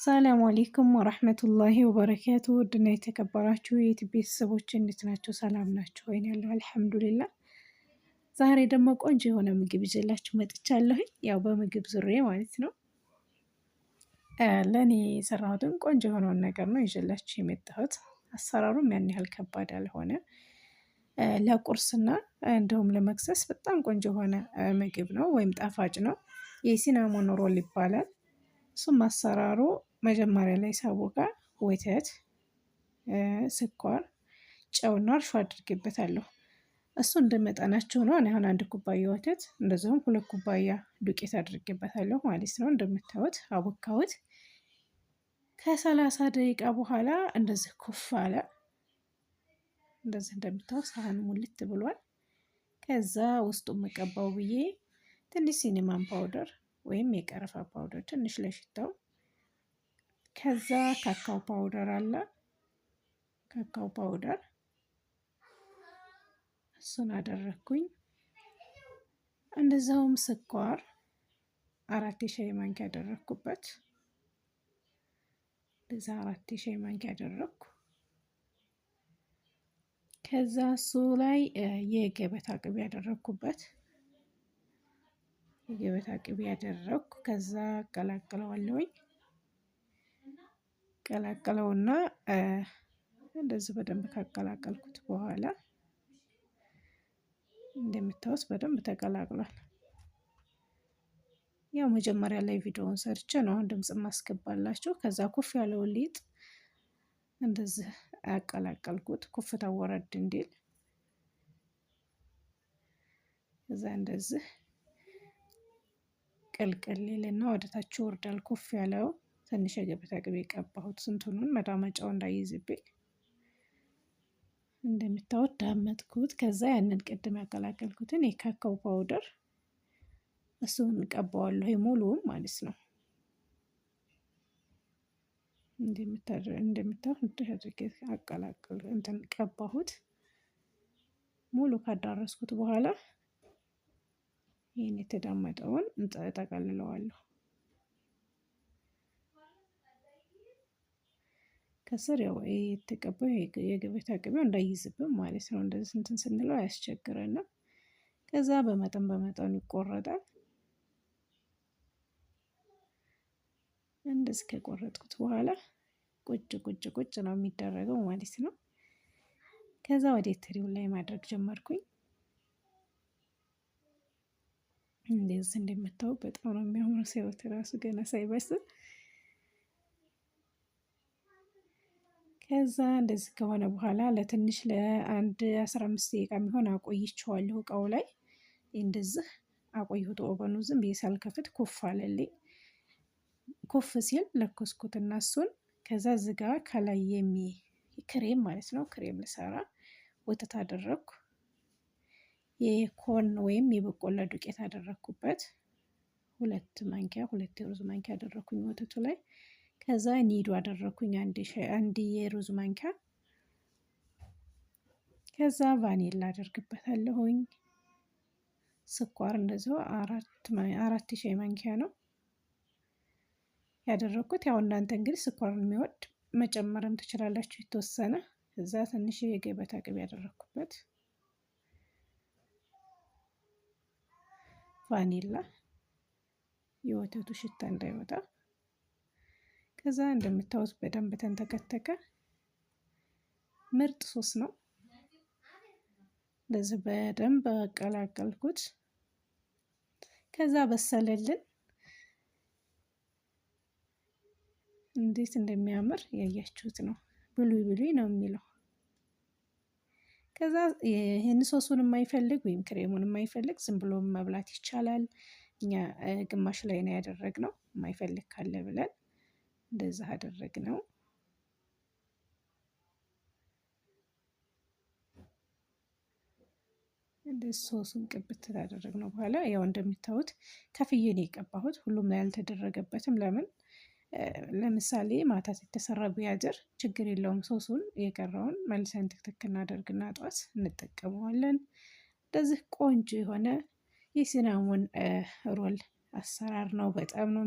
ሰላም አለይኩም ወራህመቱላሂ ወበረካቱ። ውድና የተከበራችሁ የዩቲዩብ ቤተሰቦች እንዴት ናቸው? ሰላም ናቸው ወይን? ያለው አልሐምዱሊላህ። ዛሬ ደግሞ ቆንጆ የሆነ ምግብ ይዤላችሁ መጥቻለሁኝ። ያው በምግብ ዙሪያ ማለት ነው። ለእኔ የሰራሁትን ቆንጆ የሆነውን ነገር ነው ይዤላችሁ የመጣሁት። አሰራሩም ያን ያህል ከባድ አልሆነ። ለቁርስና እንዲሁም ለመክሰስ በጣም ቆንጆ የሆነ ምግብ ነው ወይም ጣፋጭ ነው። የሲናሞን ሮል ይባላል። እሱም አሰራሩ መጀመሪያ ላይ ሳቦካ ወተት፣ ስኳር፣ ጨውና እርሾ አድርጌበታለሁ። እሱ እንደመጠናቸው ነው። እኔ አሁን 1 ኩባያ ወተት እንደዚሁም 2 ኩባያ ዱቄት አድርጌበታለሁ ማለት ነው። እንደምታዩት አቦካሁት። ከ30 ደቂቃ በኋላ እንደዚህ ኩፍ አለ። እንደዚህ እንደምታዩት ሳህኑ ሙልት ብሏል። ከዛ ውስጡ መቀባው ብዬ ትንሽ ሲኒማን ፓውደር ወይም የቀረፋ ፓውደር ትንሽ ለሽታው፣ ከዛ ካካው ፓውደር አለ፣ ካካው ፓውደር እሱን አደረኩኝ። እንደዛውም ስኳር 4 የሻይ ማንኪያ ያደረኩበት፣ እንደዛ 4 የሻይ ማንኪያ ያደረኩ። ከዛ እሱ ላይ የገበታ ቅቤ ያደረኩበት፣ የገበታ ቅቤ ያደረኩ። ከዛ አቀላቅለዋለሁኝ። ቀላቀለውና እንደዚህ በደንብ ካቀላቀልኩት በኋላ እንደምታዩት በደንብ ተቀላቅሏል። ያው መጀመሪያ ላይ ቪዲዮውን ሰርቼ ነው አሁን ድምጽ ማስገባላችሁ። ከዛ ኩፍ ያለውን ሊጥ እንደዚህ አቀላቀልኩት ኩፍታው ወረድ እንዲል። ከዛ እንደዚህ ቅልቅል ይልና ወደታች ወርዳል። ኩፍ ያለው ትንሽ የገበታ ቅቤ ቀባሁት ስንቱን መዳመጫው እንዳይዝብኝ። እንደምታዩት ዳመጥኩት። ከዛ ያንን ቅድም ያቀላቀልኩትን የካካው ፓውደር እሱን ቀባዋለሁ ሙሉውን ማለት ነው። እንደምታዩት አድርጌ አቀላቅል እንትን ቀባሁት። ሙሉ ካዳረስኩት በኋላ ይሄን የተዳመጠውን እንጠቀልለዋለሁ። ከስር ያው የተቀባው የገበታ ቅቤው እንዳይዝብን ማለት ነው። እንደዚህ እንትን ስንለው አያስቸግረንም። ከዛ በመጠኑ ይቆረጣል። እንደዚህ ከቆረጥኩት በኋላ ቁጭ ነው የሚደረገው ማለት ነው። ከዛ ወደ ትሪው ላይ ማድረግ ጀመርኩኝ። እንደዚህ እንደምታው በጣም ነው የሚያምረው። ሲያዩት ራሱ ገና ሳይበስል። ከዛ እንደዚህ ከሆነ በኋላ ለትንሽ ለአንድ 15 ደቂቃ የሚሆን አቆይቼዋለሁ እቃው ላይ። እንደዚህ አቆይሁት። ኦቨኑ ዝም ብዬ ሳልከፍት ኩፍ አለልኝ። ኩፍ ሲል ለኮስኩትና እሱን ከዛ ዝጋ ከላይ ክሬም ማለት ነው። ክሬም ልሰራ ወተት አደረኩ። የኮርን ወይም የበቆላ ዱቄት አደረኩበት 2 ማንኪያ፣ 2 የሩዝ ማንኪያ አደረኩኝ ወተቱ ላይ። ከዛ ኒዶ አደረኩኝ 1 የሩዝ ማንኪያ። ከዛ ቫኒላ አደርግበታለሁኝ። ስኳር እንደዛው 4 ሻይ ማንኪያ ነው ያደረኩት። ያው እናንተ እንግዲህ ስኳር የሚወድ መጨመርም ትችላላችሁ የተወሰነ። ከዛ ትንሽ የገበታ ቅቤ ያደረኩበት፣ ቫኒላ የወተቱ ሽታ እንዳይወጣ። ከዛ እንደምታዩት በደንብ ተንተከተከ። ምርጥ ሶስ ነው። ለዚህ በደንብ አቀላቀልኩት። ከዛ በሰለልን። እንዴት እንደሚያምር ያያችሁት ነው። ብሉይ ነው የሚለው። ከዛ ይሄን ሶሱን የማይፈልግ ወይም ክሬሙን የማይፈልግ ዝም ብሎ መብላት ይቻላል። እኛ ግማሽ ላይ ነው ያደረግነው። የማይፈልግ ካለ ብለን እንደዛ አደረግነው። እንደዚህ ሶሱን ቅብት ታደረግነው በኋላ ያው እንደምታዩት ከፍዬ ነው የቀባሁት። ሁሉም ላይ አልተደረገበትም። ለምሳሌ ማታ የተሰራ ቢያድር ችግር የለውም። ሶሱን የቀረውን መልሰን ትክትክ እናደርግና ጧት እንጠቀመዋለን። እንደዚህ ቆንጆ የሆነ የሲናሞን ሮል አሰራር ነው። በጣም ነው